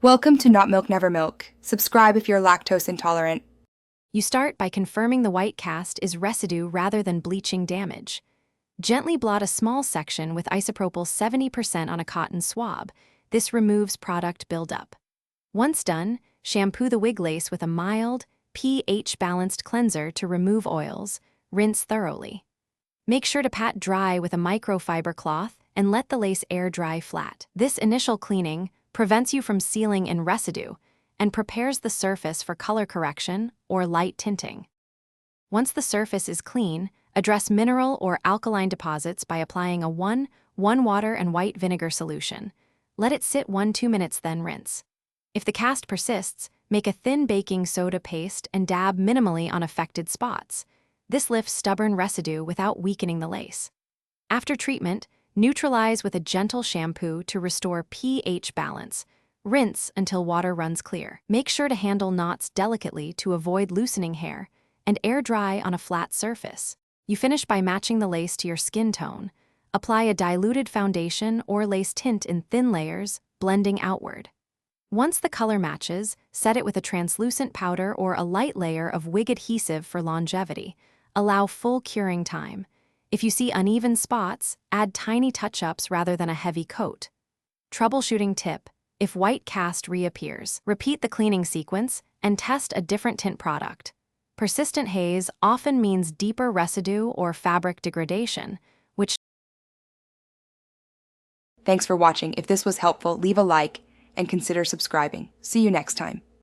Welcome to Not Milk Never Milk. Subscribe if you're lactose intolerant. You start by confirming the white cast is residue rather than bleaching damage. Gently blot a small section with isopropyl 70% on a cotton swab. This removes product buildup. Once done, shampoo the wig lace with a mild, pH-balanced cleanser to remove oils. Rinse thoroughly. Make sure to pat dry with a microfiber cloth and let the lace air dry flat. This initial cleaning prevents you from sealing in residue and prepares the surface for color correction or light tinting. Once the surface is clean, address mineral or alkaline deposits by applying a 1 water and white vinegar solution. Let it sit 1-2 minutes, then rinse. If the cast persists, make a thin baking soda paste and dab minimally on affected spots. This lifts stubborn residue without weakening the lace. After treatment, neutralize with a gentle shampoo to restore pH balance. Rinse until water runs clear. Make sure to handle knots delicately to avoid loosening hair, and air dry on a flat surface. You finish by matching the lace to your skin tone. Apply a diluted foundation or lace tint in thin layers, blending outward. Once the color matches, set it with a translucent powder or a light layer of wig adhesive for longevity. Allow full curing time. If you see uneven spots, add tiny touch-ups rather than a heavy coat. Troubleshooting tip: if white cast reappears, repeat the cleaning sequence and test a different tint product. Persistent haze often means deeper residue or fabric degradation, which... Thanks for watching. If this was helpful, leave a like and consider subscribing. See you next time.